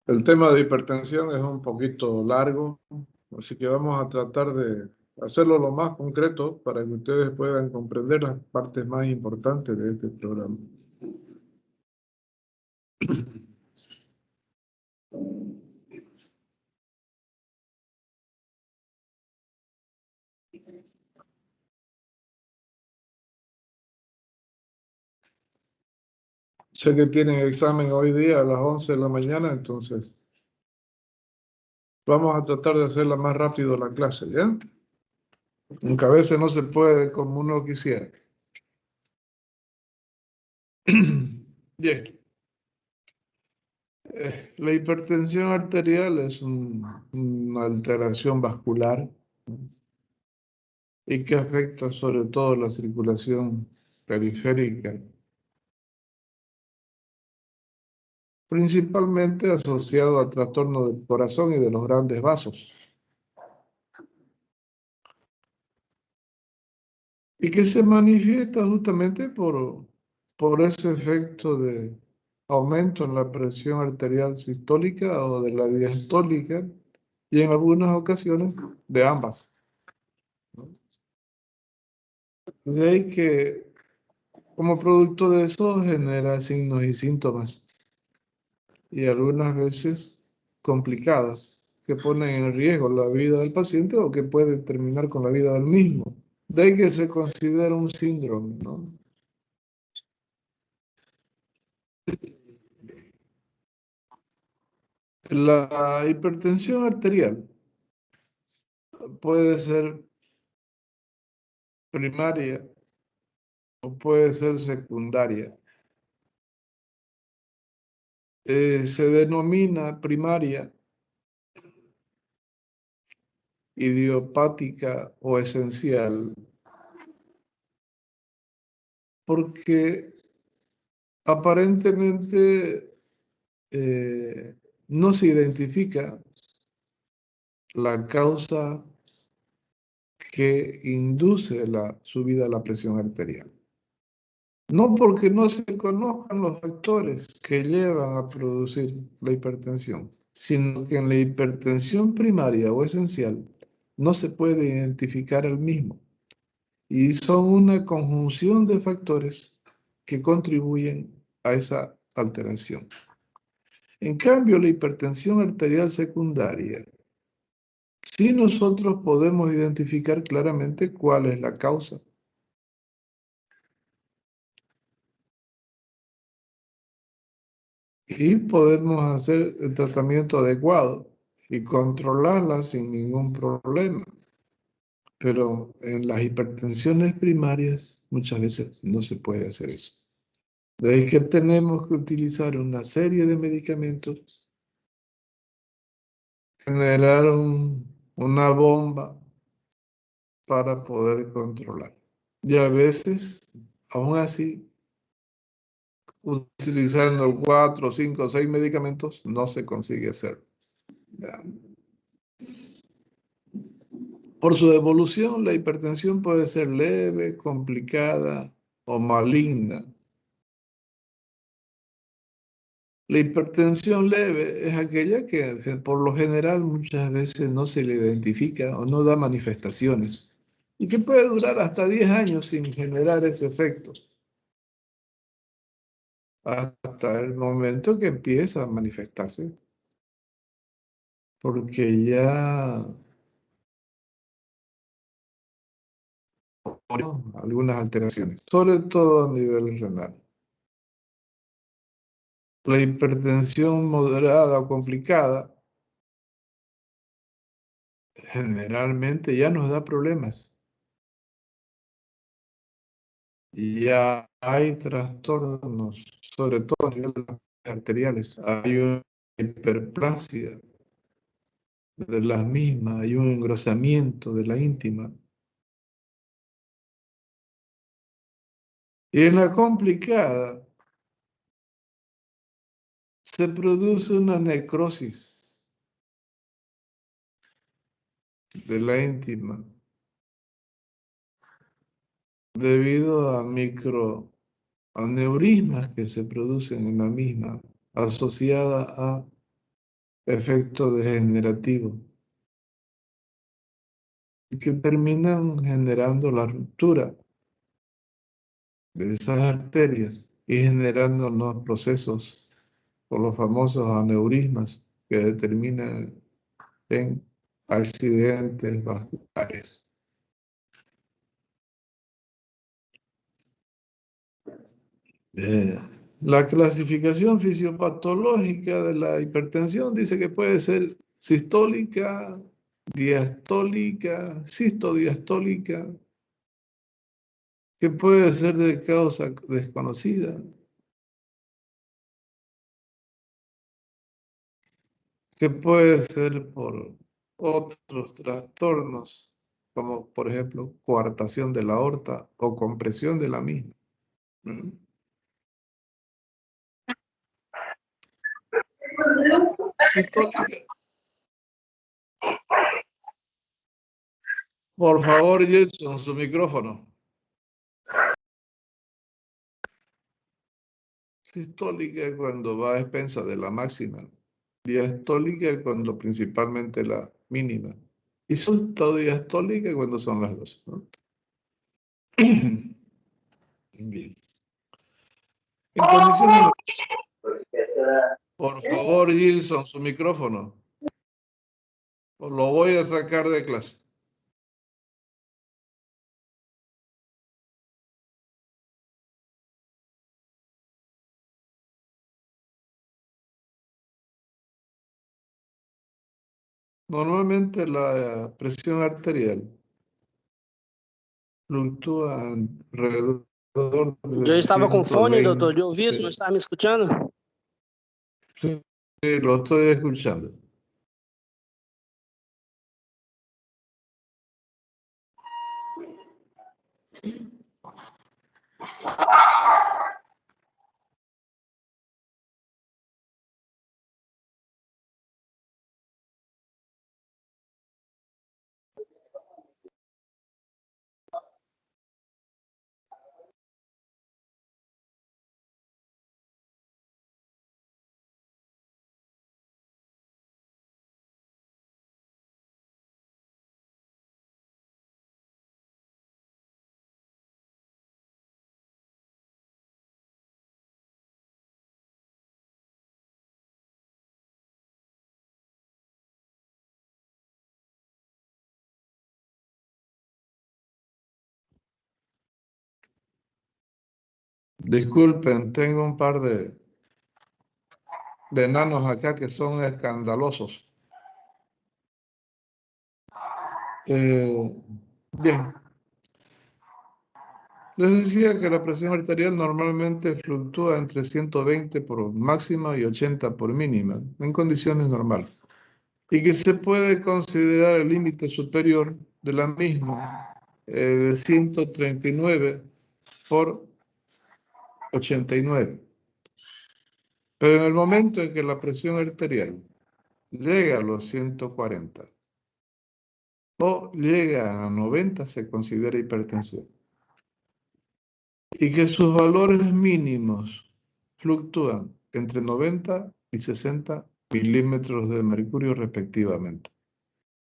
El tema de hipertensión es un poquito largo, así que vamos a tratar de hacerlo lo más concreto para que ustedes puedan comprender las partes más importantes de este programa. Sé que tienen examen hoy día a las 11 de la mañana, entonces vamos a tratar de hacerla más rápido la clase, ¿ya? Aunque a veces no se puede como uno quisiera. Bien. La hipertensión arterial es una alteración vascular y que afecta sobre todo la circulación periférica, principalmente asociado al trastorno del corazón y de los grandes vasos, y que se manifiesta justamente por ese efecto de aumento en la presión arterial sistólica o de la diastólica, y en algunas ocasiones de ambas, ¿no? De ahí que como producto de eso genera signos y síntomas, y algunas veces complicadas, que ponen en riesgo la vida del paciente o que pueden terminar con la vida del mismo. De ahí que se considera un síndrome, ¿no? La hipertensión arterial puede ser primaria o puede ser secundaria. Se denomina primaria, idiopática o esencial porque aparentemente no se identifica la causa que induce la subida de la presión arterial. No porque no se conozcan los factores que llevan a producir la hipertensión, sino que en la hipertensión primaria o esencial no se puede identificar el mismo. Y son una conjunción de factores que contribuyen a esa alteración. En cambio, la hipertensión arterial secundaria, sí nosotros podemos identificar claramente cuál es la causa y podemos hacer el tratamiento adecuado y controlarla sin ningún problema. Pero en las hipertensiones primarias muchas veces no se puede hacer eso. De ahí que tenemos que utilizar una serie de medicamentos, generar una bomba para poder controlar. Y a veces, aún así, utilizando 4, 5, 6 medicamentos, no se consigue hacer. Por su evolución, la hipertensión puede ser leve, complicada o maligna. La hipertensión leve es aquella que por lo general muchas veces no se le identifica o no da manifestaciones y que puede durar hasta 10 años sin generar ese efecto, hasta el momento que empieza a manifestarse, porque ya algunas alteraciones, sobre todo a nivel renal. La hipertensión moderada o complicada generalmente ya nos da problemas y ya hay trastornos, sobre todo a nivel de las arteriales. Hay una hiperplasia de las mismas, hay un engrosamiento de la íntima. Y en la complicada se produce una necrosis de la íntima debido a microinfartos aneurismas que se producen en la misma, asociada a efectos degenerativos, y que terminan generando la ruptura de esas arterias y generando los procesos o los famosos aneurismas que determinan en accidentes vasculares. Eh, la clasificación fisiopatológica de la hipertensión dice que puede ser sistólica, diastólica, sistodiastólica, que puede ser de causa desconocida, que puede ser por otros trastornos, como por ejemplo coartación de la aorta o compresión de la misma. Sistólica. Por favor, Jason, su micrófono. Sistólica es cuando va a expensas de la máxima. Diastólica es cuando principalmente la mínima. Y sistodiastólica es cuando son las dos, ¿no? Bien. En condiciones... Por favor, Gilson, su micrófono. Lo voy a sacar de clase. Normalmente la presión arterial fluctúa alrededor Yo de estaba con fone, doutor, 120. de ouvido, não estava me escutando? Sí, lo estoy escuchando. Disculpen, tengo un par de enanos acá que son escandalosos. Bien, les decía que la presión arterial normalmente fluctúa entre 120 por máxima y 80 por mínima, en condiciones normales, y que se puede considerar el límite superior de la misma, de 139 por 89. Pero en el momento en que la presión arterial llega a los 140 o llega a 90, se considera hipertensión. Y que sus valores mínimos fluctúan entre 90 y 60 milímetros de mercurio respectivamente,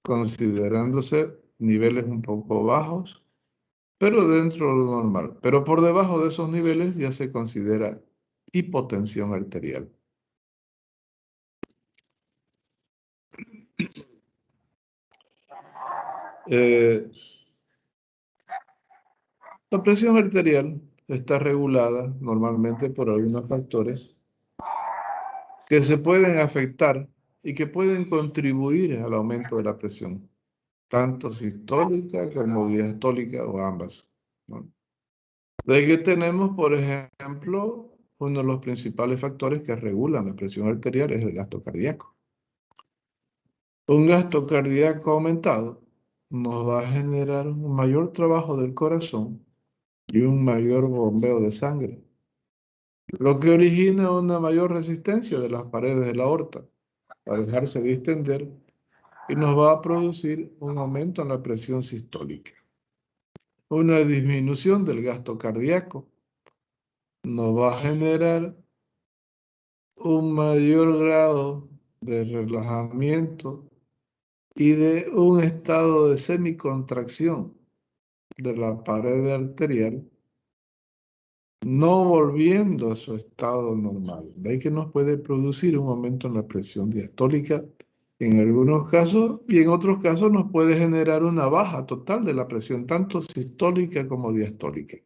considerándose niveles un poco bajos, pero dentro de lo normal. Pero por debajo de esos niveles ya se considera hipotensión arterial. La presión arterial está regulada normalmente por algunos factores que se pueden afectar y que pueden contribuir al aumento de la presión, tanto sistólica como diastólica o ambas, ¿no? De que tenemos, por ejemplo, uno de los principales factores que regulan la presión arterial es el gasto cardíaco. Un gasto cardíaco aumentado nos va a generar un mayor trabajo del corazón y un mayor bombeo de sangre, lo que origina una mayor resistencia de las paredes de la aorta a dejarse distender y nos va a producir un aumento en la presión sistólica, una disminución del gasto cardíaco nos va a generar un mayor grado de relajamiento y de un estado de semicontracción de la pared arterial, no volviendo a su estado normal. De ahí que nos puede producir un aumento en la presión diastólica en algunos casos, y en otros casos nos puede generar una baja total de la presión, tanto sistólica como diastólica.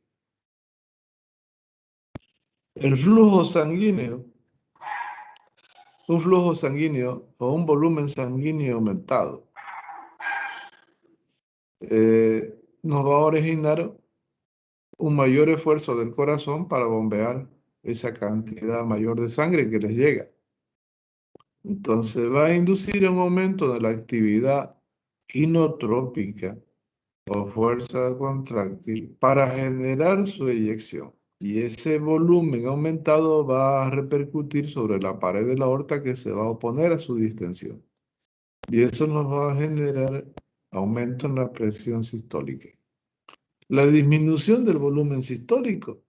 El flujo sanguíneo, un flujo sanguíneo o un volumen sanguíneo aumentado, nos va a originar un mayor esfuerzo del corazón para bombear esa cantidad mayor de sangre que les llega. Entonces va a inducir un aumento de la actividad inotrópica o fuerza contráctil para generar su eyección. Y ese volumen aumentado va a repercutir sobre la pared de la aorta que se va a oponer a su distensión. Y eso nos va a generar aumento en la presión sistólica. La disminución del volumen sistólico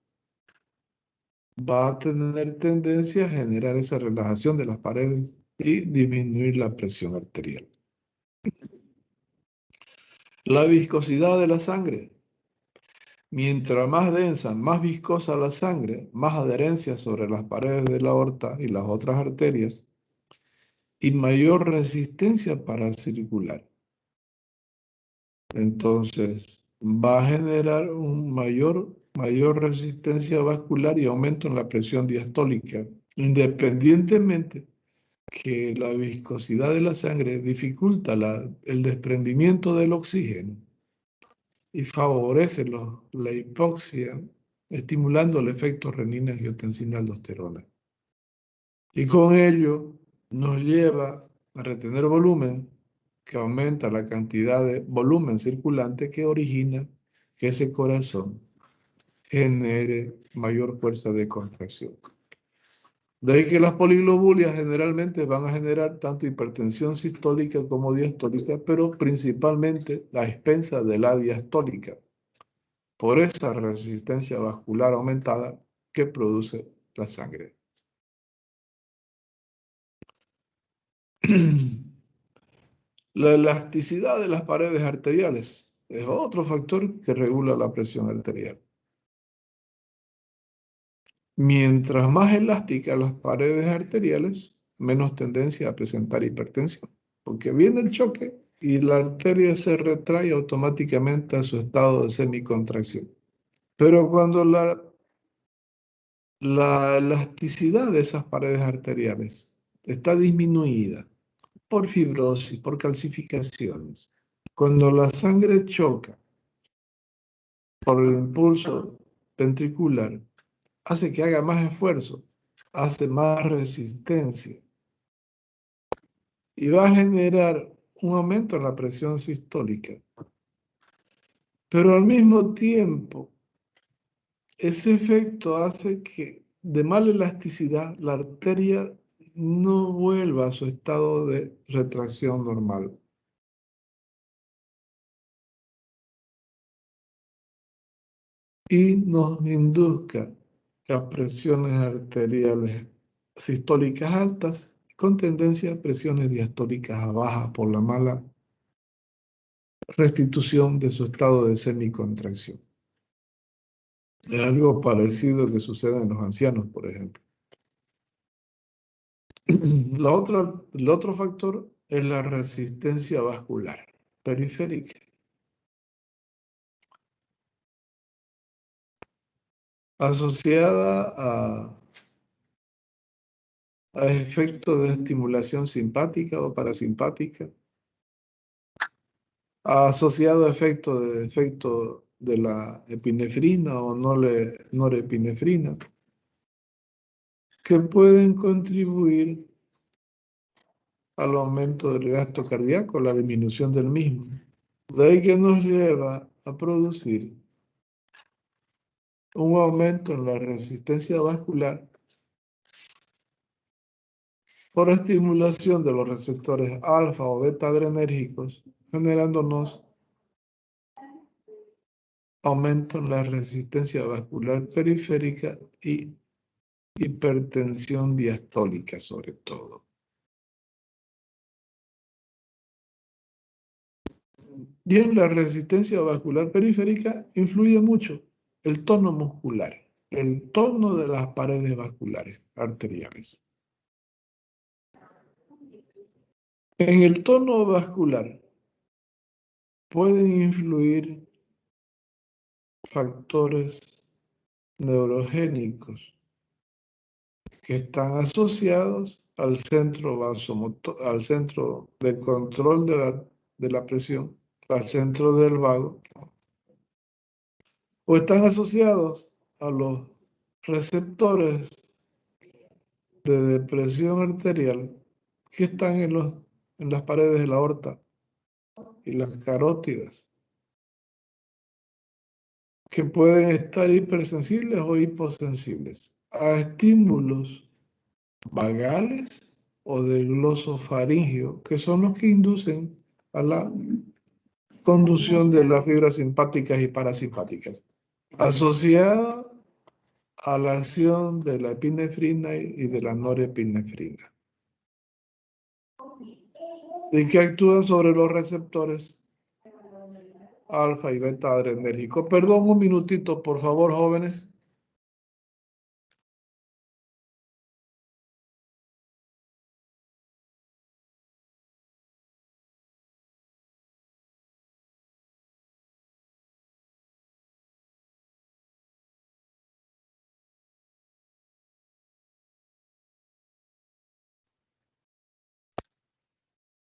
va a tener tendencia a generar esa relajación de las paredes y disminuir la presión arterial. La viscosidad de la sangre. Mientras más densa, más viscosa la sangre, más adherencia sobre las paredes de la aorta y las otras arterias y mayor resistencia para circular. Entonces, va a generar un mayor resistencia vascular y aumento en la presión diastólica, independientemente que la viscosidad de la sangre dificulta el desprendimiento del oxígeno y favorece la hipoxia, estimulando el efecto renina-angiotensina-aldosterona. Y con ello nos lleva a retener volumen, que aumenta la cantidad de volumen circulante que origina que ese corazón genere mayor fuerza de contracción. De ahí que las poliglobulias generalmente van a generar tanto hipertensión sistólica como diastólica, pero principalmente a expensas de la diastólica, por esa resistencia vascular aumentada que produce la sangre. La elasticidad de las paredes arteriales es otro factor que regula la presión arterial. Mientras más elásticas las paredes arteriales, menos tendencia a presentar hipertensión, porque viene el choque y la arteria se retrae automáticamente a su estado de semicontracción. Pero cuando la elasticidad de esas paredes arteriales está disminuida por fibrosis, por calcificaciones, cuando la sangre choca por el impulso ventricular, hace que haga más esfuerzo, hace más resistencia y va a generar un aumento en la presión sistólica. Pero al mismo tiempo, ese efecto hace que de mala elasticidad la arteria no vuelva a su estado de retracción normal. Y nos induzca a presiones arteriales sistólicas altas con tendencia a presiones diastólicas bajas por la mala restitución de su estado de semicontracción. Es algo parecido que sucede en los ancianos, por ejemplo. El otro factor es la resistencia vascular periférica, asociada a efectos de estimulación simpática o parasimpática, asociado a efectos de la epinefrina o norepinefrina, que pueden contribuir al aumento del gasto cardíaco, la disminución del mismo. De ahí que nos lleva a producir un aumento en la resistencia vascular por estimulación de los receptores alfa o beta adrenérgicos, generándonos aumentan la resistencia vascular periférica y hipertensión diastólica sobre todo. Y en la resistencia vascular periférica influye mucho el tono muscular, el tono de las paredes vasculares arteriales. En el tono vascular pueden influir factores neurogénicos que están asociados al centro vasomotor, al centro de control de la presión, al centro del vago, o están asociados a los receptores de depresión arterial que están en las paredes de la aorta y las carótidas, que pueden estar hipersensibles o hiposensibles a estímulos vagales o del glosofaringio, que son los que inducen a la conducción de las fibras simpáticas y parasimpáticas, asociada a la acción de la epinefrina y de la norepinefrina, y que actúan sobre los receptores alfa y beta adrenérgicos. Perdón, un minutito, por favor, jóvenes.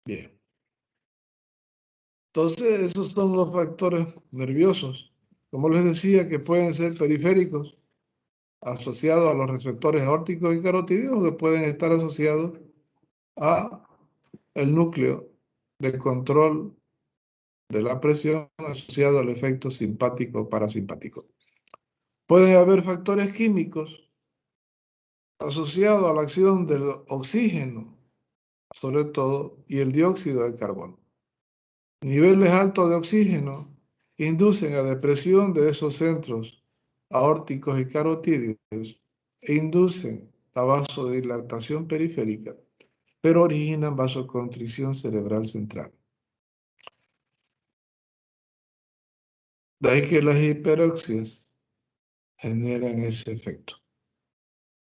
Bien. Entonces, esos son los factores nerviosos, como les decía, que pueden ser periféricos, asociados a los receptores aórticos y carotídeos, o que pueden estar asociados a el núcleo de control de la presión asociado al efecto simpático o parasimpático. Pueden haber factores químicos asociados a la acción del oxígeno, sobre todo, y el dióxido de carbono. Niveles altos de oxígeno inducen a depresión de esos centros aórticos y carotídeos e inducen a vasodilatación periférica, pero originan vasoconstricción cerebral central. De ahí que las hiperoxias generan ese efecto.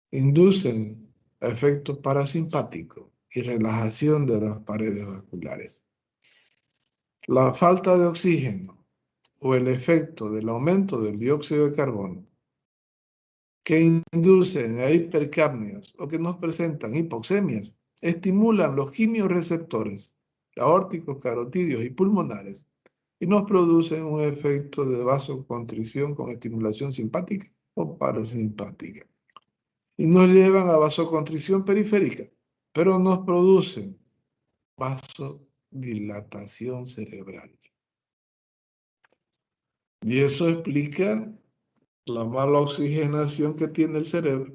Inducen efecto parasimpático y relajación de las paredes vasculares. La falta de oxígeno o el efecto del aumento del dióxido de carbono que inducen a hipercapnias o que nos presentan hipoxemias estimulan los quimiorreceptores aórticos, carotídeos y pulmonares y nos producen un efecto de vasoconstricción con estimulación simpática o parasimpática. Y nos llevan a vasoconstricción periférica, pero nos producen vasodilatación cerebral. Y eso explica la mala oxigenación que tiene el cerebro,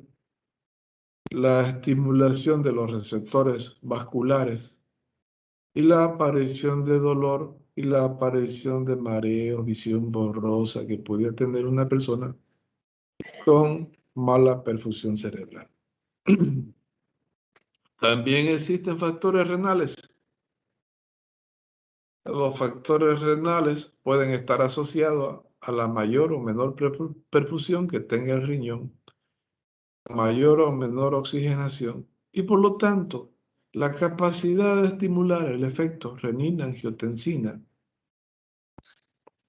la estimulación de los receptores vasculares y la aparición de dolor y la aparición de mareos, visión borrosa que podía tener una persona con mala perfusión cerebral. También existen factores renales. Los factores renales pueden estar asociados a la mayor o menor perfusión que tenga el riñón, mayor o menor oxigenación, y por lo tanto, la capacidad de estimular el efecto renina-angiotensina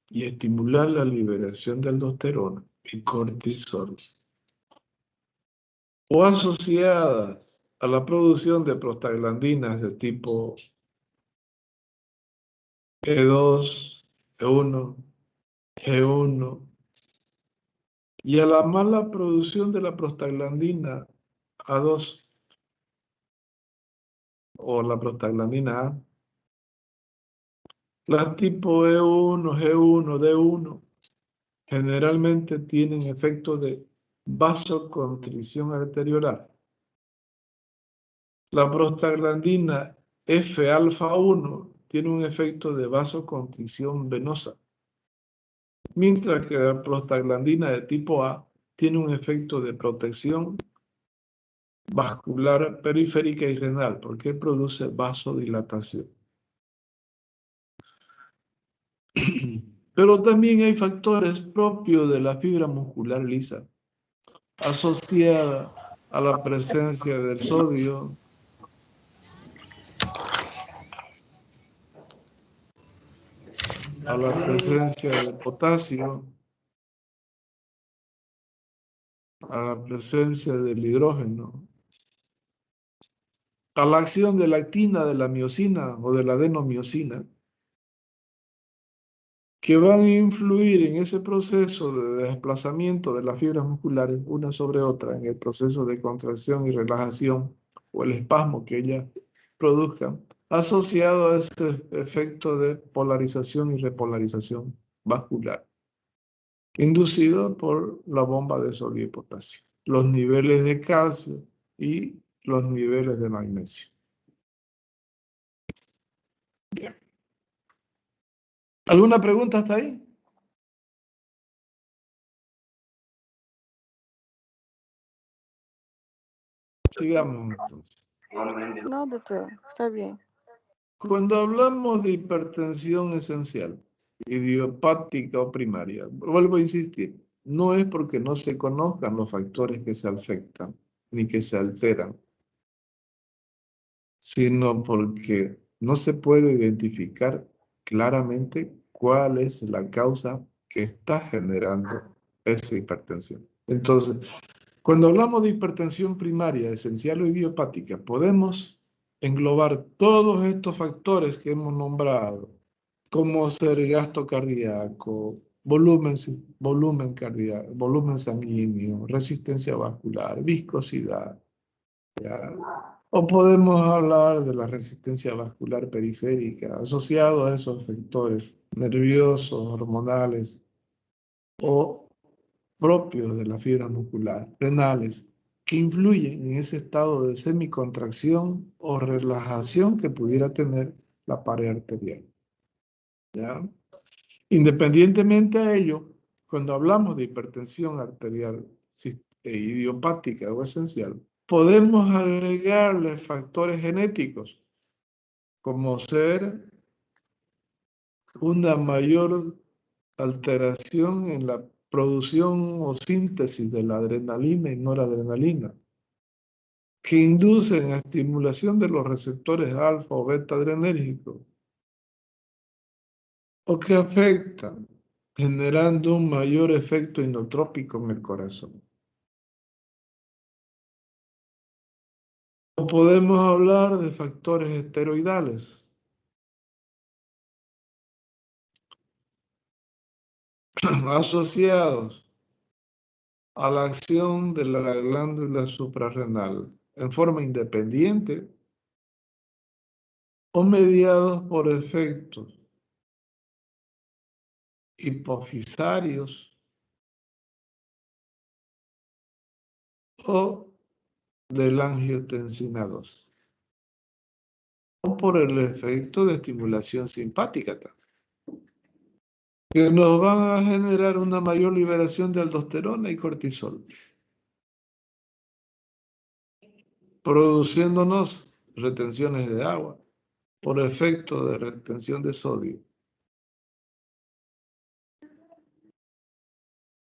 y estimular la liberación de aldosterona y cortisol, o asociadas a la producción de prostaglandinas de tipo E2, E1, G1, y a la mala producción de la prostaglandina A2 o la prostaglandina A. Las tipo E1, G1, D1 generalmente tienen efecto de vasoconstricción arteriolar. La prostaglandina F-alfa 1 tiene un efecto de vasoconstricción venosa. mientras que la prostaglandina de tipo A tiene un efecto de protección vascular periférica y renal, porque produce vasodilatación. Pero también hay factores propios de la fibra muscular lisa, asociada a la presencia del sodio, a la presencia del potasio, a la presencia del hidrógeno, a la acción de la actina, de la miosina o de la adenomiosina, que van a influir en ese proceso de desplazamiento de las fibras musculares una sobre otra en el proceso de contracción y relajación o el espasmo que ellas produzcan, asociado a ese efecto de polarización y repolarización vascular, inducido por la bomba de sodio y potasio, los niveles de calcio y los niveles de magnesio. Bien. ¿Alguna pregunta hasta ahí? Sigamos entonces. No, doctor, está bien. Cuando hablamos de hipertensión esencial, idiopática o primaria, vuelvo a insistir, no es porque no se conozcan los factores que se afectan ni que se alteran, sino porque no se puede identificar claramente cuál es la causa que está generando esa hipertensión. Entonces, cuando hablamos de hipertensión primaria, esencial o idiopática, podemos englobar todos estos factores que hemos nombrado, como ser gasto cardíaco, volumen cardíaco, volumen sanguíneo, resistencia vascular, viscosidad, ¿ya? O podemos hablar de la resistencia vascular periférica, asociado a esos factores nerviosos, hormonales o propios de la fibra muscular, renales, que influyen en ese estado de semicontracción o relajación que pudiera tener la pared arterial. ¿Ya? Independientemente a ello, cuando hablamos de hipertensión arterial idiopática o esencial, podemos agregarle factores genéticos, como ser una mayor alteración en la producción o síntesis de la adrenalina y noradrenalina, que inducen a estimulación de los receptores alfa o beta adrenérgicos, o que afectan, generando un mayor efecto inotrópico en el corazón. O podemos hablar de factores esteroidales, asociados a la acción de la glándula suprarrenal en forma independiente o mediados por efectos hipofisarios o del angiotensina 2, o por el efecto de estimulación simpática, que nos van a generar una mayor liberación de aldosterona y cortisol, produciéndonos retenciones de agua por efecto de retención de sodio,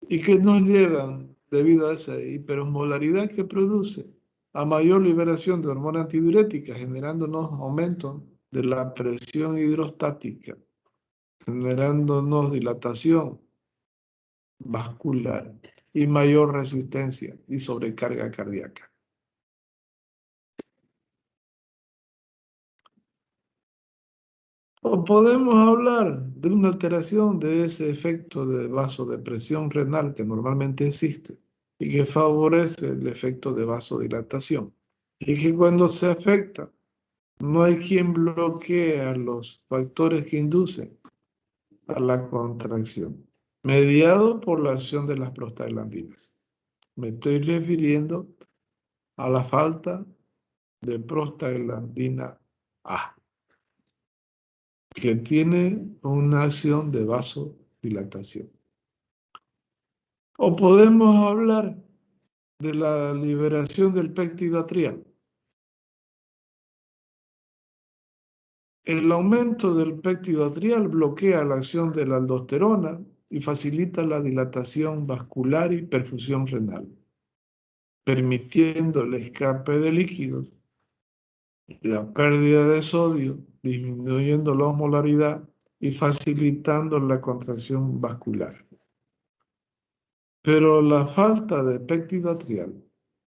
y que nos llevan, debido a esa hiperosmolaridad que produce, a mayor liberación de hormonas antidiuréticas, generándonos aumento de la presión hidrostática, generándonos dilatación vascular y mayor resistencia y sobrecarga cardíaca. O podemos hablar de una alteración de ese efecto de vasodepresión renal que normalmente existe y que favorece el efecto de vasodilatación. Y que cuando se afecta, no hay quien bloquee a los factores que inducen a la contracción, mediado por la acción de las prostaglandinas. Me estoy refiriendo a la falta de prostaglandina A, que tiene una acción de vasodilatación. O podemos hablar de la liberación del péptido atrial. El aumento del péptido atrial bloquea la acción de la aldosterona y facilita la dilatación vascular y perfusión renal, permitiendo el escape de líquidos, la pérdida de sodio, disminuyendo la osmolaridad y facilitando la contracción vascular. Pero la falta de péptido atrial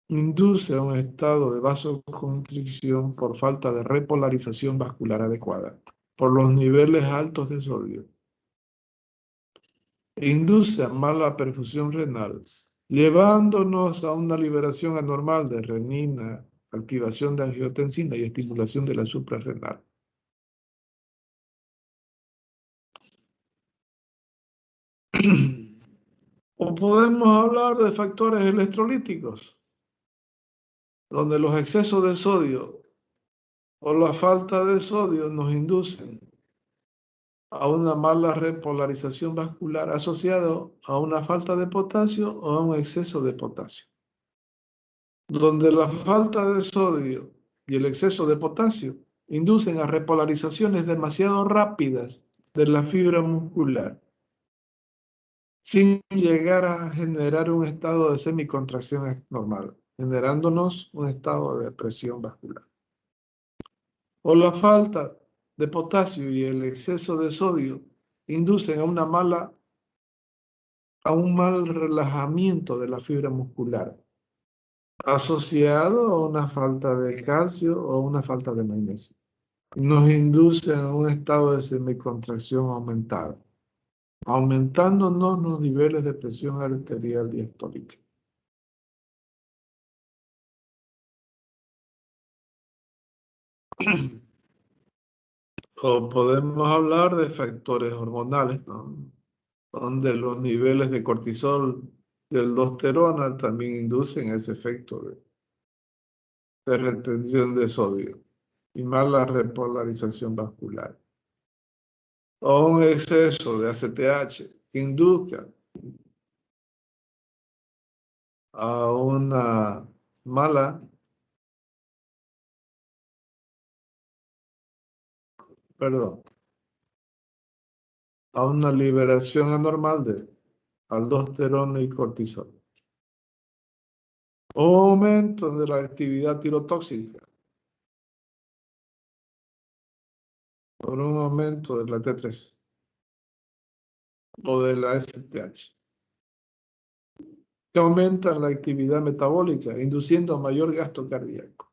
induce a un estado de vasoconstricción por falta de repolarización vascular adecuada, por los niveles altos de sodio. Induce a mala perfusión renal, llevándonos a una liberación anormal de renina, activación de angiotensina y estimulación de la suprarrenal. O podemos hablar de factores electrolíticos, donde los excesos de sodio o la falta de sodio nos inducen a una mala repolarización vascular asociado a una falta de potasio o a un exceso de potasio. Donde la falta de sodio y el exceso de potasio inducen a repolarizaciones demasiado rápidas de la fibra muscular, sin llegar a generar un estado de semicontracción normal, generándonos un estado de presión vascular. O la falta de potasio y el exceso de sodio inducen a un mal relajamiento de la fibra muscular, asociado a una falta de calcio o una falta de magnesio. Nos induce a un estado de semicontracción aumentada, aumentándonos los niveles de presión arterial diastólica. O podemos hablar de factores hormonales, ¿no? Donde los niveles de cortisol y aldosterona también inducen ese efecto de retención de sodio y mala repolarización vascular. O un exceso de ACTH que induzca a una mala, a una liberación anormal de aldosterona y cortisol. O aumento de la actividad tirotóxica por un aumento de la T3 o de la STH, que aumentan la actividad metabólica, induciendo mayor gasto cardíaco,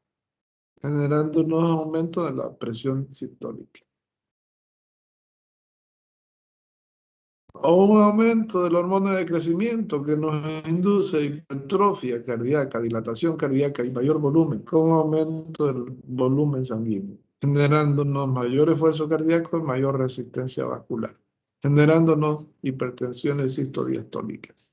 generando un aumento de la presión sistólica. O un aumento de la hormona de crecimiento que nos induce hipertrofia cardíaca, dilatación cardíaca y mayor volumen, con un aumento del volumen sanguíneo, generándonos mayor esfuerzo cardíaco y mayor resistencia vascular, generándonos hipertensiones sistodiastólicas.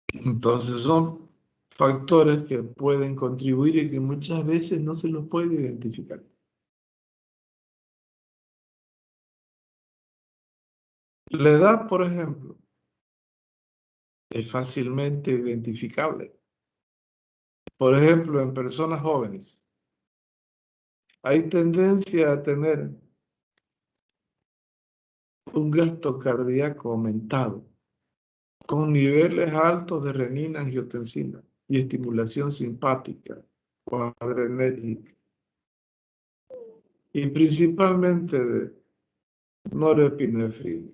Entonces son factores que pueden contribuir y que muchas veces no se los puede identificar. La edad, por ejemplo, es fácilmente identificable. Por ejemplo, en personas jóvenes, hay tendencia a tener un gasto cardíaco aumentado, con niveles altos de renina, angiotensina y estimulación simpática o adrenérgica, y principalmente de norepinefrina,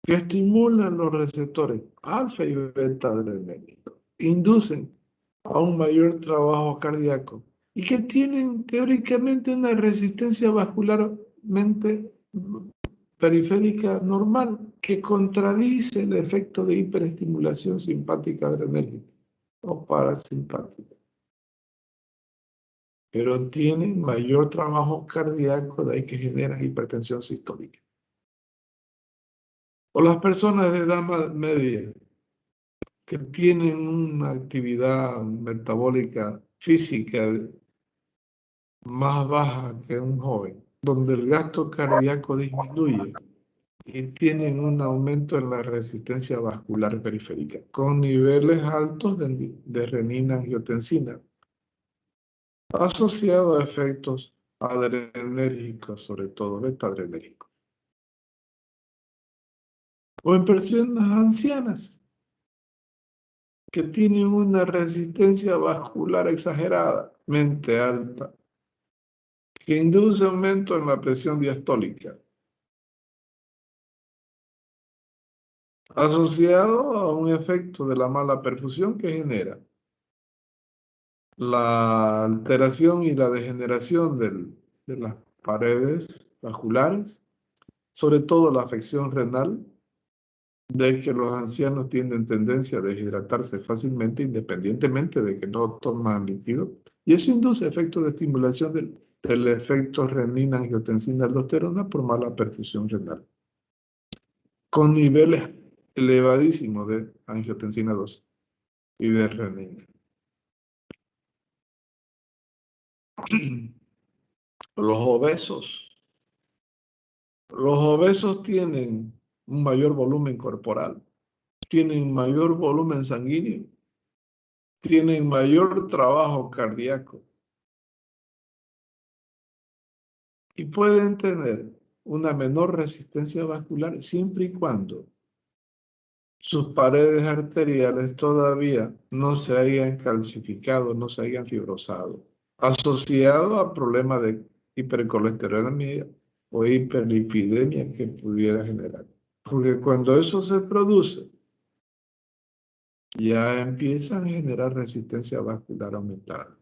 que estimulan los receptores alfa y beta adrenérgicos, inducen a un mayor trabajo cardíaco y que tienen teóricamente una resistencia vascularmente periférica normal que contradice el efecto de hiperestimulación simpática adrenérgica o parasimpática. Pero tienen mayor trabajo cardíaco, de ahí que generan hipertensión sistólica. O las personas de edad media que tienen una actividad metabólica física más baja que un joven, donde el gasto cardíaco disminuye y tienen un aumento en la resistencia vascular periférica, con niveles altos de renina-angiotensina, asociado a efectos adrenérgicos, sobre todo beta-adrenérgicos. O en personas ancianas que tienen una resistencia vascular exageradamente alta, que induce aumento en la presión diastólica, asociado a un efecto de la mala perfusión que genera la alteración y la degeneración de las paredes vasculares, sobre todo la afección renal, de que los ancianos tienen tendencia a deshidratarse fácilmente independientemente de que no toman líquido, y eso induce efectos de estimulación del efecto renina-angiotensina-aldosterona por mala perfusión renal, con niveles elevadísimos de angiotensina 2 y de renina. Los obesos. Los obesos tienen un mayor volumen corporal, tienen mayor volumen sanguíneo, tienen mayor trabajo cardíaco y pueden tener una menor resistencia vascular siempre y cuando sus paredes arteriales todavía no se hayan calcificado, no se hayan fibrosado, asociado a problemas de hipercolesterolemia o hiperlipidemia que pudiera generar. Porque cuando eso se produce, ya empiezan a generar resistencia vascular aumentada.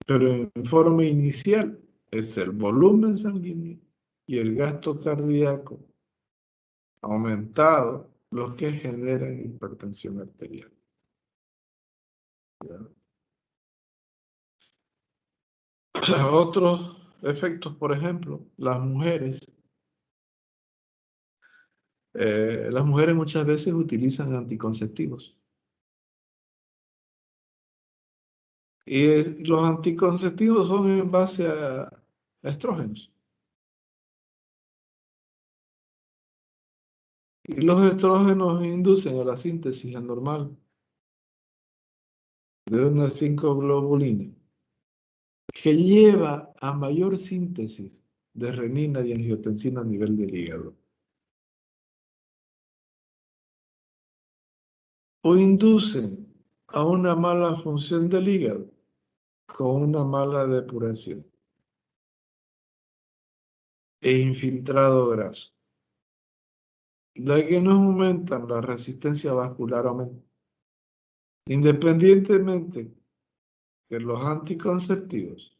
Pero en forma inicial es el volumen sanguíneo y el gasto cardíaco aumentado los que generan hipertensión arterial. ¿Ya? Otros efectos, por ejemplo, las mujeres muchas veces utilizan anticonceptivos. Y los anticonceptivos son en base a estrógenos. Y los estrógenos inducen a la síntesis anormal de una 5-globulina que lleva a mayor síntesis de renina y angiotensina a nivel del hígado. O inducen a una mala función del hígado con una mala depuración e infiltrado graso, de que no aumentan la resistencia vascular independientemente que los anticonceptivos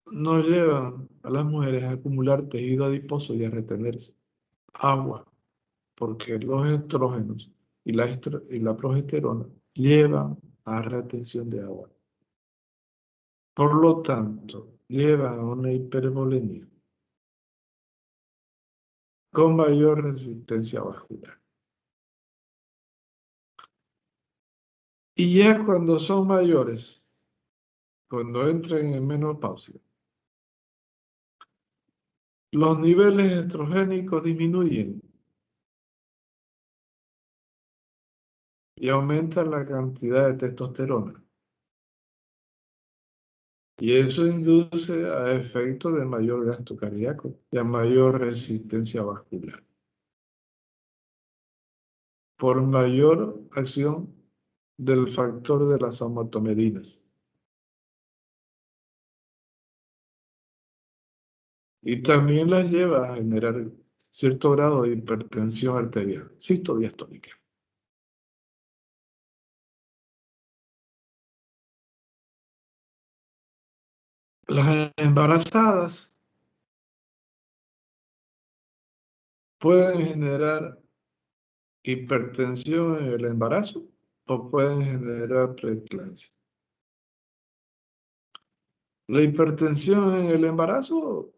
no llevan a las mujeres a acumular tejido adiposo y a retenerse agua, porque los estrógenos y la progesterona llevan a retención de agua. Por lo tanto, llevan a una hipervolemia con mayor resistencia vascular. Y ya cuando son mayores, cuando entran en menopausia, los niveles estrogénicos disminuyen y aumenta la cantidad de testosterona. Y eso induce a efectos de mayor gasto cardíaco y a mayor resistencia vascular. Por mayor acción del factor de las somatomedinas. Y también las lleva a generar cierto grado de hipertensión arterial, sistodiastólica. Las embarazadas pueden generar hipertensión en el embarazo o pueden generar preeclampsia. La hipertensión en el embarazo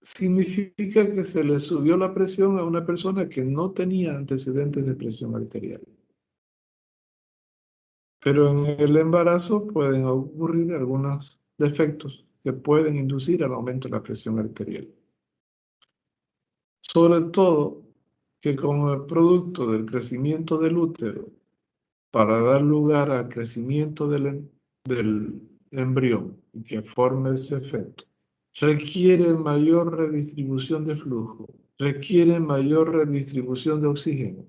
significa que se le subió la presión a una persona que no tenía antecedentes de presión arterial. Pero en el embarazo pueden ocurrir algunos defectos que pueden inducir al aumento de la presión arterial. Sobre todo que como el producto del crecimiento del útero, para dar lugar al crecimiento del embrión y que forme ese efecto, requiere mayor redistribución de flujo, requiere mayor redistribución de oxígeno,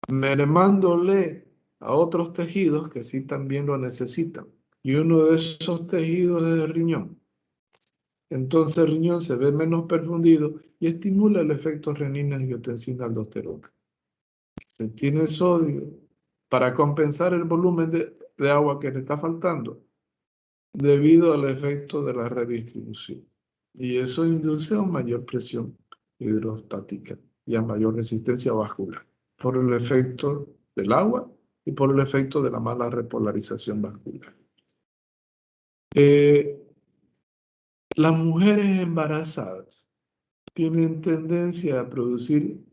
mermándole a otros tejidos que sí también lo necesitan. Y uno de esos tejidos es el riñón. Entonces el riñón se ve menos perfundido y estimula el efecto renina-angiotensina-aldosterona. Se tiene sodio para compensar el volumen de agua que le está faltando debido al efecto de la redistribución. Y eso induce a mayor presión hidrostática y a mayor resistencia vascular por el efecto del agua y por el efecto de la mala repolarización vascular. Las mujeres embarazadas tienen tendencia a producir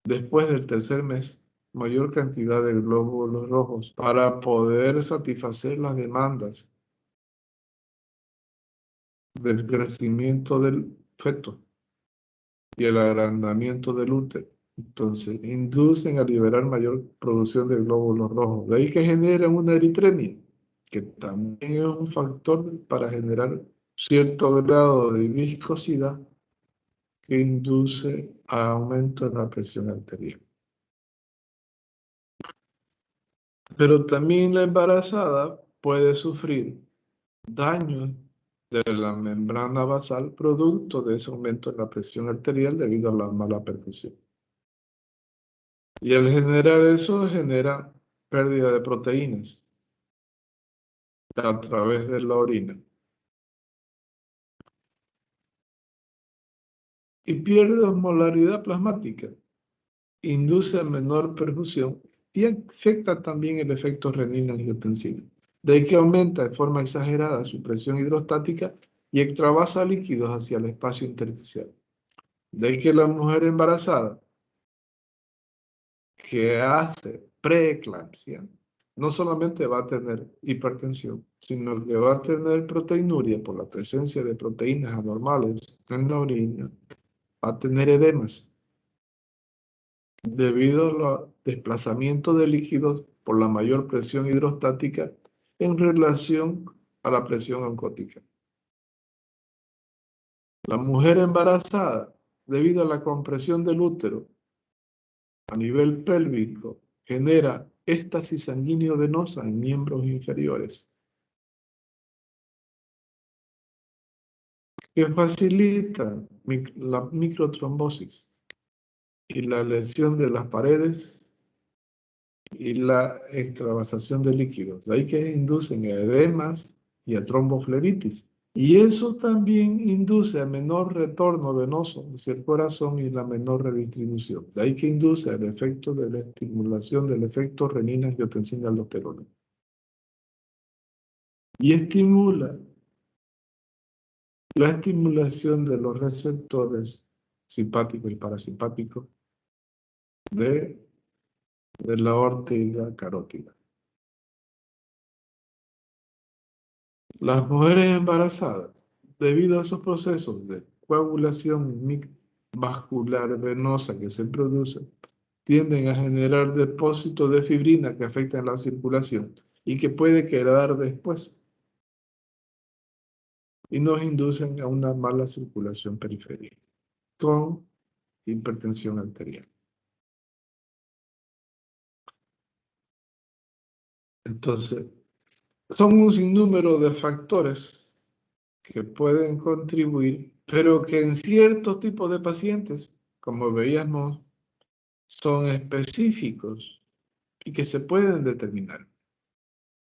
después del tercer mes mayor cantidad de glóbulos rojos para poder satisfacer las demandas del crecimiento del feto y el agrandamiento del útero. Entonces, inducen a liberar mayor producción de glóbulos rojos. De ahí que generan una eritremia, que también es un factor para generar cierto grado de viscosidad que induce a aumento de la presión arterial. Pero también la embarazada puede sufrir daños de la membrana basal producto de ese aumento de la presión arterial debido a la mala perfusión. Y al generar eso, genera pérdida de proteínas a través de la orina. Y pierde osmolaridad plasmática, induce a menor perfusión y afecta también el efecto renina-angiotensina. De ahí que aumenta de forma exagerada su presión hidrostática y extravasa líquidos hacia el espacio intersticial. De ahí que la mujer embarazada que hace preeclampsia no solamente va a tener hipertensión, sino que va a tener proteinuria por la presencia de proteínas anormales en la orina, va a tener edemas debido al desplazamiento de líquidos por la mayor presión hidrostática en relación a la presión oncótica. La mujer embarazada, debido a la compresión del útero a nivel pélvico, genera éstasis sanguíneo-venosa en miembros inferiores, que facilita la microtrombosis y la lesión de las paredes y la extravasación de líquidos. De ahí que inducen a edemas y a tromboflebitis. Y eso también induce a menor retorno venoso hacia el corazón y la menor redistribución. De ahí que induce el efecto de la estimulación del efecto renina-angiotensina-aldosterona. Y estimula la estimulación de los receptores simpáticos y parasimpáticos de la aorta carótida. Las mujeres embarazadas, debido a esos procesos de coagulación vascular venosa que se producen, tienden a generar depósitos de fibrina que afectan la circulación y que puede quedar después y nos inducen a una mala circulación periférica con hipertensión arterial. Entonces, son un sinnúmero de factores que pueden contribuir, pero que en ciertos tipos de pacientes, como veíamos, son específicos y que se pueden determinar.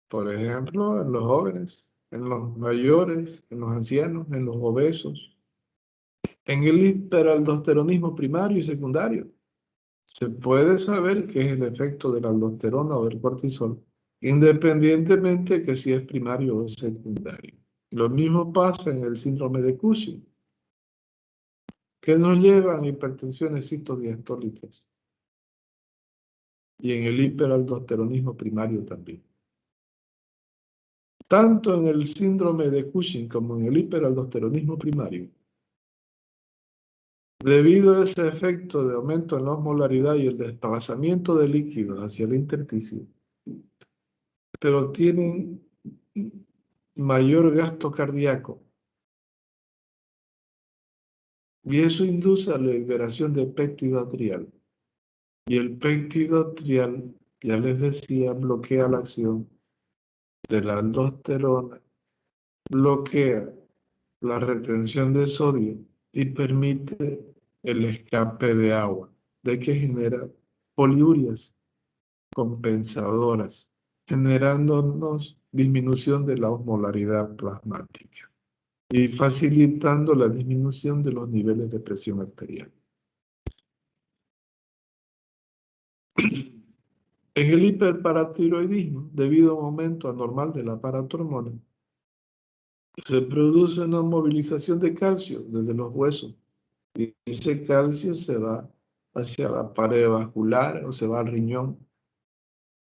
Por ejemplo, en los jóvenes, en los mayores, en los ancianos, en los obesos, en el hiperaldosteronismo primario y secundario. Se puede saber qué es el efecto de la aldosterona o del cortisol, independientemente que si es primario o secundario. Lo mismo pasa en el síndrome de Cushing, que nos llevan a hipertensiones citodiastólicas. Y en el hiperaldosteronismo primario también. tanto en el síndrome de Cushing como en el hiperaldosteronismo primario. Debido a ese efecto de aumento en la osmolaridad y el desplazamiento de líquidos hacia el intersticio, pero tienen mayor gasto cardíaco. Y eso induce a la liberación de péptido atrial. Y el péptido atrial, ya les decía, bloquea la acción de la aldosterona, bloquea la retención de sodio y permite el escape de agua, de que genera poliurias compensadoras, generándonos disminución de la osmolaridad plasmática y facilitando la disminución de los niveles de presión arterial. En el hiperparatiroidismo, debido a un aumento anormal de la paratormona, se produce una movilización de calcio desde los huesos y ese calcio se va hacia la pared vascular o se va al riñón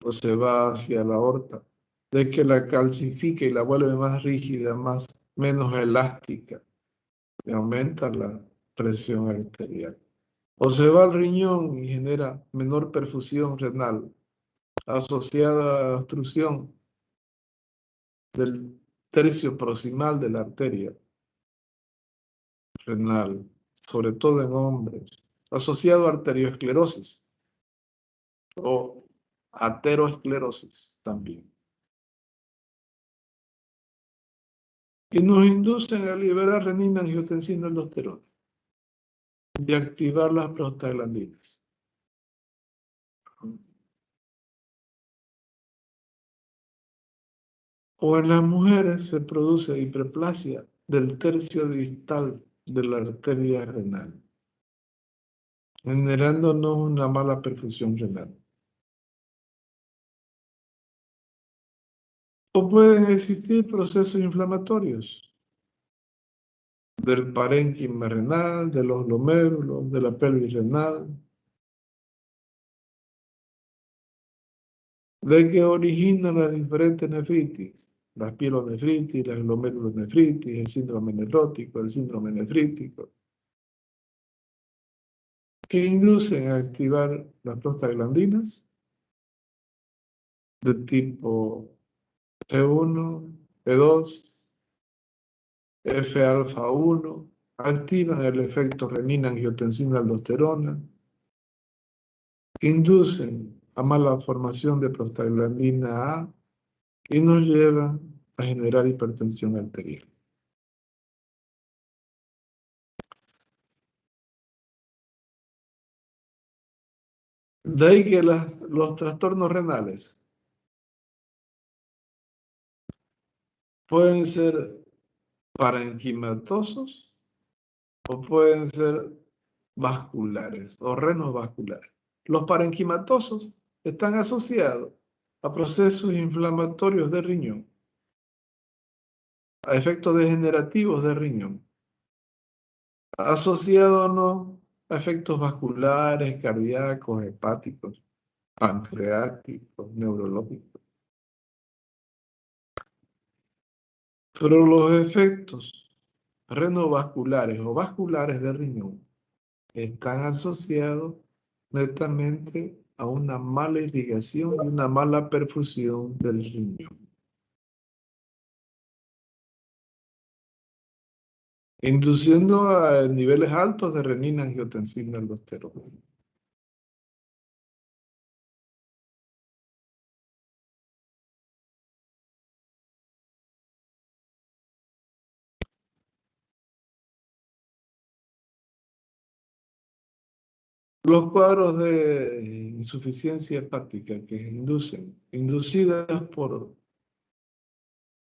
o se va hacia la aorta, de que la calcifica y la vuelve más rígida, menos elástica y aumenta la presión arterial. O se va al riñón y genera menor perfusión renal asociada a obstrucción del tercio proximal de la arteria renal, sobre todo en hombres, asociado a arteriosclerosis o aterosclerosis también. Y nos inducen a liberar renina, angiotensina, aldosterona y activar las prostaglandinas. O en las mujeres se produce hiperplasia del tercio distal de la arteria renal, generándonos una mala perfusión renal. O pueden existir procesos inflamatorios del parénquima renal, de los glomérulos, de la pelvis renal, de que originan las diferentes nefritis, las pielonefritis, las glomerulonefritis, el síndrome nefrótico, el síndrome nefrítico, que inducen a activar las prostaglandinas de tipo E1, E2, F-alfa 1, activan el efecto renina, angiotensina, aldosterona, inducen a mala formación de prostaglandina A y nos llevan a generar hipertensión arterial. De ahí que los trastornos renales pueden ser parenquimatosos o pueden ser vasculares o renovasculares. Los parenquimatosos están asociados a procesos inflamatorios de riñón, a efectos degenerativos de riñón, asociados o no a efectos vasculares, cardíacos, hepáticos, pancreáticos, neurológicos. Pero los efectos renovasculares o vasculares de riñón están asociados netamente a una mala irrigación y una mala perfusión del riñón, induciendo a niveles altos de renina, angiotensina, aldosterona. Los cuadros de insuficiencia hepática que inducidas por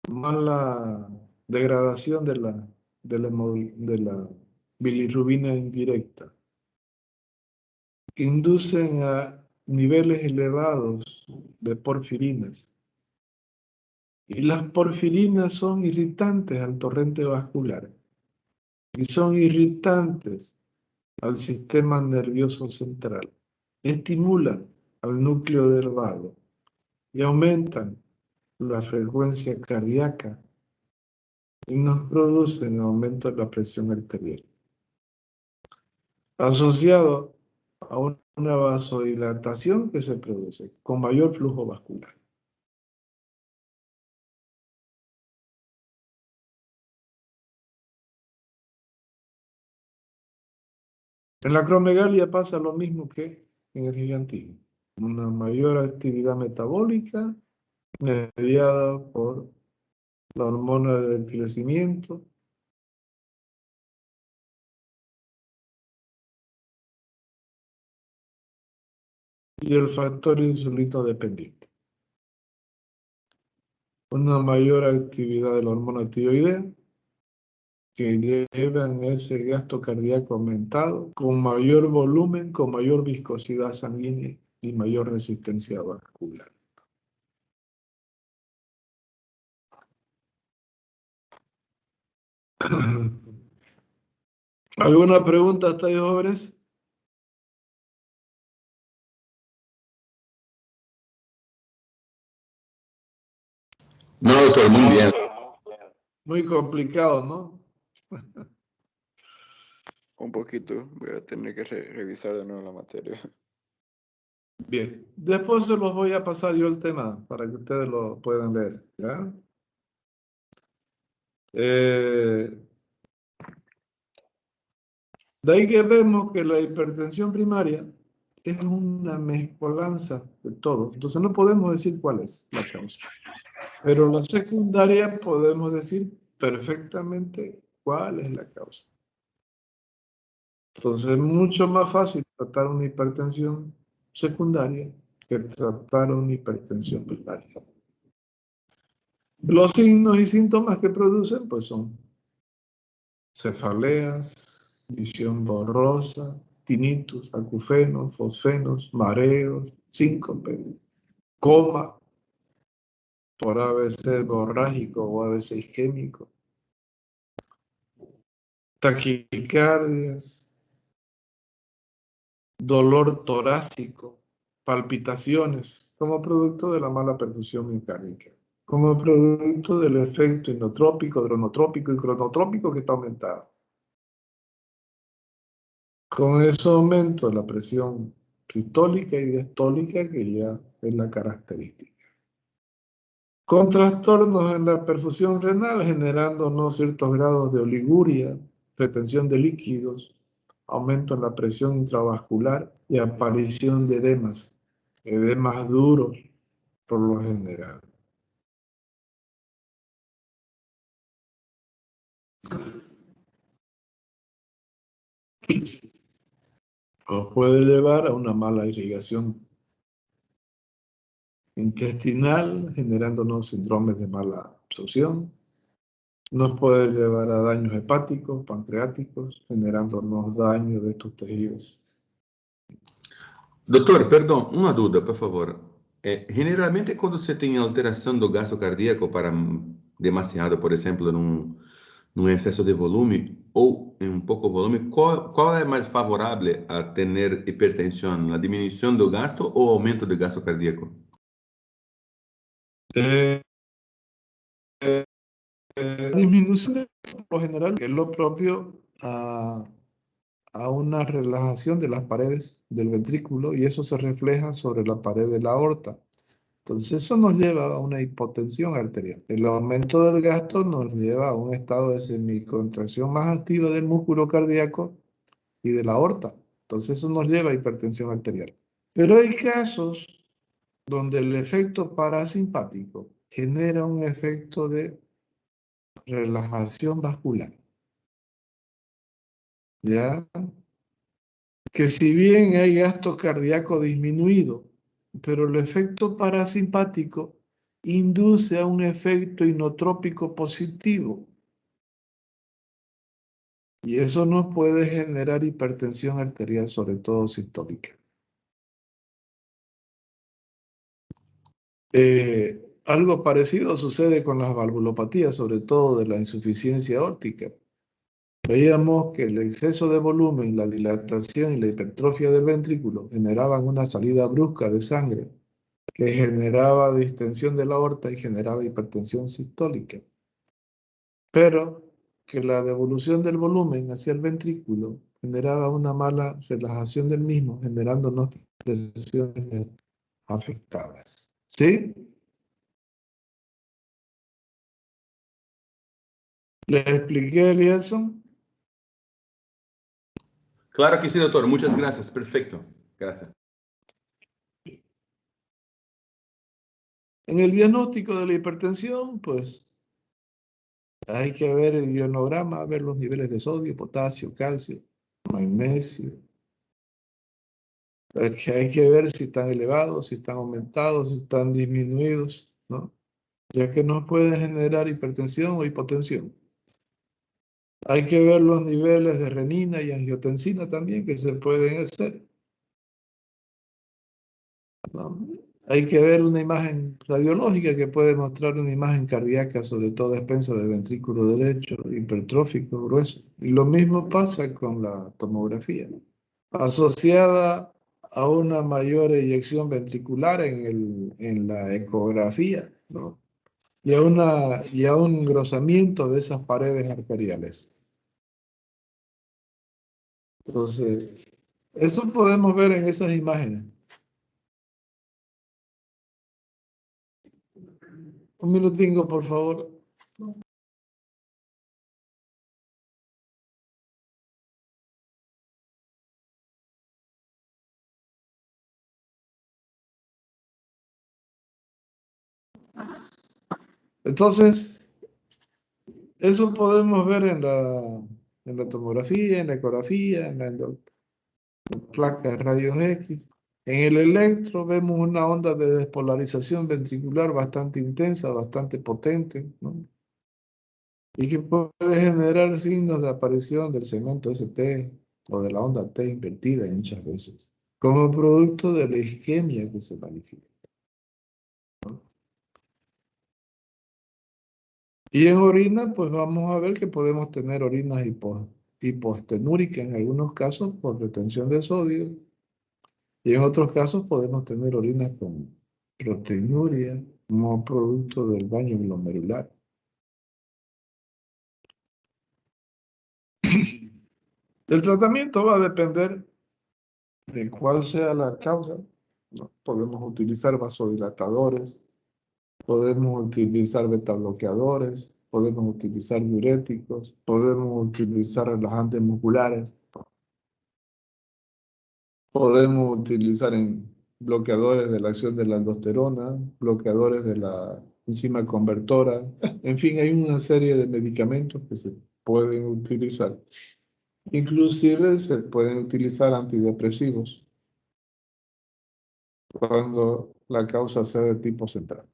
mala degradación de la bilirrubina indirecta, inducen a niveles elevados de porfirinas. Y las porfirinas son irritantes al torrente vascular y son irritantes al sistema nervioso central. Estimulan al núcleo del vago y aumentan la frecuencia cardíaca y nos produce un aumento de la presión arterial, asociado a una vasodilatación que se produce con mayor flujo vascular. En la acromegalia pasa lo mismo que en el gigantismo. Una mayor actividad metabólica mediada por la hormona del crecimiento y el factor insulino dependiente. Una mayor actividad de la hormona tiroidea que llevan ese gasto cardíaco aumentado con mayor volumen, con mayor viscosidad sanguínea y mayor resistencia vascular. ¿Alguna pregunta hasta ahí, jóvenes? No, doctor, muy bien. Muy complicado, ¿no? Un poquito, voy a tener que revisar de nuevo la materia. Bien, después se los voy a pasar yo el tema para que ustedes lo puedan leer, ¿ya? De ahí que vemos que la hipertensión primaria es una mezcolanza de todo. Entonces no podemos decir cuál es la causa. Pero la secundaria podemos decir perfectamente cuál es la causa. Entonces es mucho más fácil tratar una hipertensión secundaria que tratar una hipertensión primaria. Los signos y síntomas que producen pues son cefaleas, visión borrosa, tinnitus, acufenos, fosfenos, mareos, síncope, coma por ABC borrágico o ABC isquémico, taquicardias, dolor torácico, palpitaciones, como producto de la mala perfusión mecánica, como producto del efecto inotrópico, dronotrópico y cronotrópico que está aumentado. Con eso aumento la presión sistólica y diastólica, que ya es la característica. Con trastornos en la perfusión renal, generándonos ciertos grados de oliguria, retención de líquidos, aumento en la presión intravascular y aparición de edemas duros por lo general. O puede llevar a una mala irrigación intestinal, generándonos síndromes de mala absorción. Nos puede llevar a daños hepáticos, pancreáticos, generándonos daño de estos tejidos. Doutor, perdão, uma dúvida, por favor. Generalmente, quando você tem alteração do gasto cardíaco para demasiado, por exemplo, num excesso de volume ou em um pouco volume, qual é mais favorável a ter hipertensão? A diminuição do gasto ou aumento do gasto cardíaco? Disminución por lo general es lo propio a una relajación de las paredes del ventrículo y eso se refleja sobre la pared de la aorta. Entonces eso nos lleva a una hipotensión arterial. El aumento del gasto nos lleva a un estado de semicontracción más activa del músculo cardíaco y de la aorta. Entonces eso nos lleva a hipertensión arterial. Pero hay casos donde el efecto parasimpático genera un efecto de relajación vascular. ¿Ya? Que si bien hay gasto cardíaco disminuido, pero el efecto parasimpático induce a un efecto inotrópico positivo. Y eso nos puede generar hipertensión arterial, sobre todo sistólica. Algo parecido sucede con las valvulopatías, sobre todo de la insuficiencia aórtica. Veíamos que el exceso de volumen, la dilatación y la hipertrofia del ventrículo generaban una salida brusca de sangre que generaba distensión de la aorta y generaba hipertensión sistólica, pero que la devolución del volumen hacia el ventrículo generaba una mala relajación del mismo, generando unas presiones afectadas. ¿Sí? ¿Le expliqué, Elielson? Claro que sí, doctor. Muchas gracias. Perfecto. Gracias. En el diagnóstico de la hipertensión, pues hay que ver el ionograma, ver los niveles de sodio, potasio, calcio, magnesio. Hay que ver si están elevados, si están aumentados, si están disminuidos, ¿no? Ya que no puede generar hipertensión o hipotensión. Hay que ver los niveles de renina y angiotensina también que se pueden hacer, ¿no? Hay que ver una imagen radiológica que puede mostrar una imagen cardíaca, sobre todo a expensas del ventrículo derecho, hipertrófico, grueso. Y lo mismo pasa con la tomografía, asociada a una mayor eyección ventricular en la ecografía, ¿no? Y a un engrosamiento de esas paredes arteriales. Entonces, eso podemos ver en esas imágenes. Un minutingo, por favor. Entonces, eso podemos ver en la tomografía, en la ecografía, en la placa de rayos X. En el electro vemos una onda de despolarización ventricular bastante intensa, bastante potente, ¿no? Y que puede generar signos de aparición del segmento ST o de la onda T invertida muchas veces, como producto de la isquemia que se manifiesta. Y en orina, pues vamos a ver que podemos tener orinas hipostenúricas en algunos casos por retención de sodio, y en otros casos podemos tener orinas con proteinuria como producto del baño glomerular. El tratamiento va a depender de cuál sea la causa, ¿no? Podemos utilizar vasodilatadores, podemos utilizar betabloqueadores, podemos utilizar diuréticos, podemos utilizar relajantes musculares, podemos utilizar bloqueadores de la acción de la aldosterona, bloqueadores de la enzima convertora. En fin, hay una serie de medicamentos que se pueden utilizar. Inclusive se pueden utilizar antidepresivos cuando la causa sea de tipo central.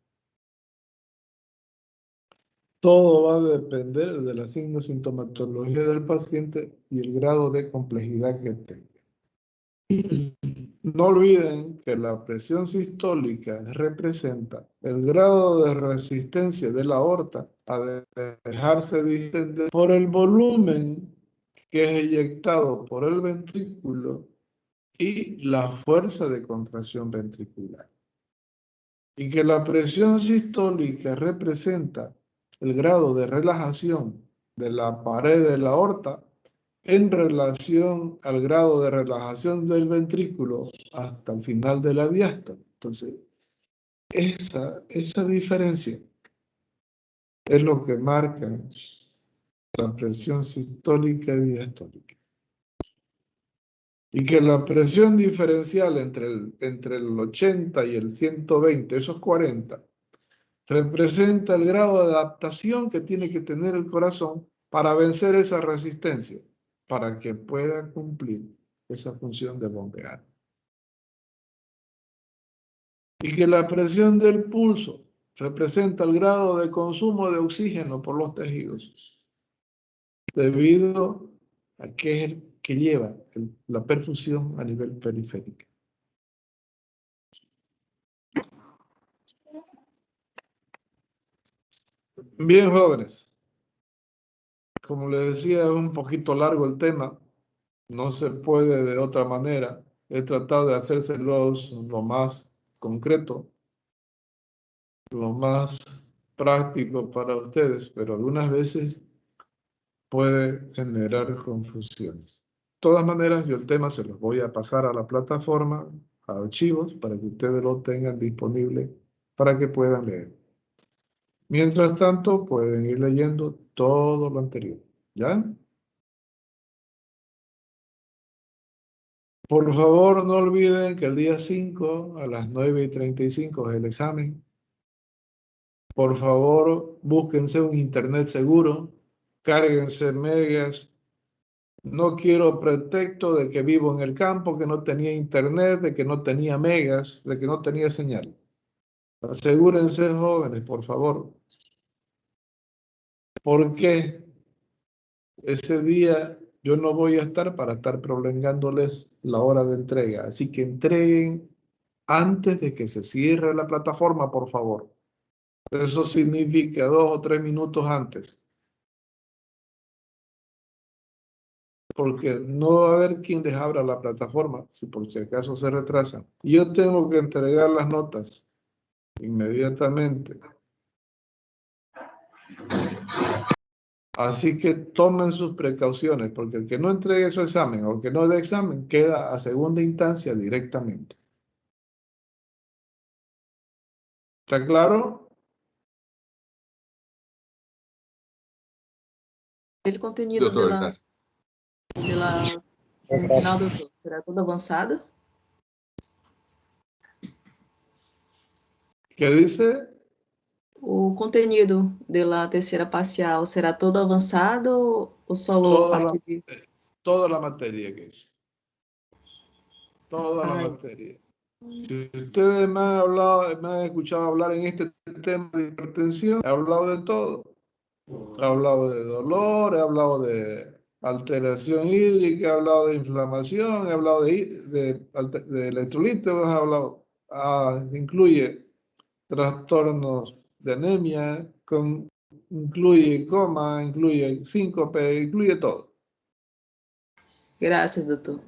Todo va a depender de la sintomatología del paciente y el grado de complejidad que tenga. No olviden que la presión sistólica representa el grado de resistencia de la aorta a dejarse distender por el volumen que es eyectado por el ventrículo y la fuerza de contracción ventricular. Y que la presión sistólica representa el grado de relajación de la pared de la aorta en relación al grado de relajación del ventrículo hasta el final de la diástole. Entonces, esa diferencia es lo que marca la presión sistólica y diastólica. Y que la presión diferencial entre el 80 y el 120, esos 40, representa el grado de adaptación que tiene que tener el corazón para vencer esa resistencia, para que pueda cumplir esa función de bombear. Y que la presión del pulso representa el grado de consumo de oxígeno por los tejidos, debido a que es el que lleva la perfusión a nivel periférico. Bien, jóvenes. Como les decía, es un poquito largo el tema. No se puede de otra manera. He tratado de hacérselos lo más concreto lo más práctico para ustedes, pero algunas veces puede generar confusiones. De todas maneras, yo el tema se los voy a pasar a la plataforma, a archivos, para que ustedes lo tengan disponible para que puedan leer. Mientras tanto, pueden ir leyendo todo lo anterior. ¿Ya? Por favor, no olviden que el día 5 a las 9:35 es el examen. Por favor, búsquense un internet seguro, cárguense megas. No quiero pretexto de que vivo en el campo, que no tenía internet, de que no tenía megas, de que no tenía señal. Asegúrense, jóvenes, por favor. Porque ese día yo no voy a estar para estar prolongándoles la hora de entrega. Así que entreguen antes de que se cierre la plataforma, por favor. Eso significa 2 o 3 minutos antes. Porque no va a haber quien les abra la plataforma, si por si acaso se retrasan. Yo tengo que entregar las notas inmediatamente. Así que tomen sus precauciones, porque el que no entregue su examen o el que no dé examen queda a segunda instancia directamente. ¿Está claro? El contenido Doutor, no gracias. final, doutor, será todo avançado? ¿Qué dice? O contenido da terceira parcial será todo avançado ou só a Toda parte de... toda la materia que es. Toda la Ay. materia. Si ustedes me han escuchado hablar en este tema de hipertensión, he hablado de todo. He hablado de dolor, he hablado de alteración hídrica, he hablado de inflamación, he hablado de electrolitos, he hablado, incluye trastornos de anemia, incluye coma, incluye síncope, incluye todo. Graças, doutor.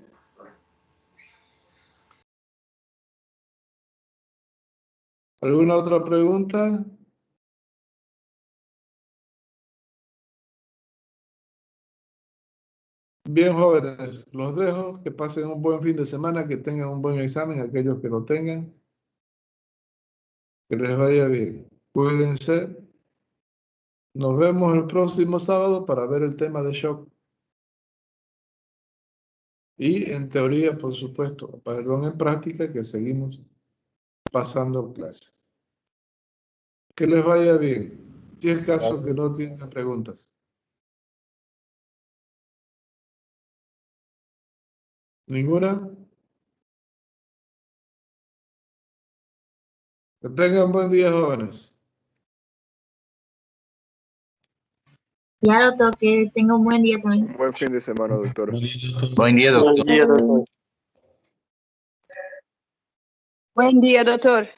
¿Alguna otra pregunta? Bien, jóvenes, los dejo, que pasen un buen fin de semana, que tengan un buen examen, aquellos que lo tengan, que les vaya bien. Cuídense. Nos vemos el próximo sábado para ver el tema de shock. Y en teoría, por supuesto, perdón, en práctica, que seguimos pasando clases. Que les vaya bien. Si es caso que no tienen preguntas. ¿Ninguna? Que tengan buen día, jóvenes. Claro, doctor, que tenga un buen día también. Un buen fin de semana, doctor. Buen día, doctor. Buen día, doutor. Buen día, doutor.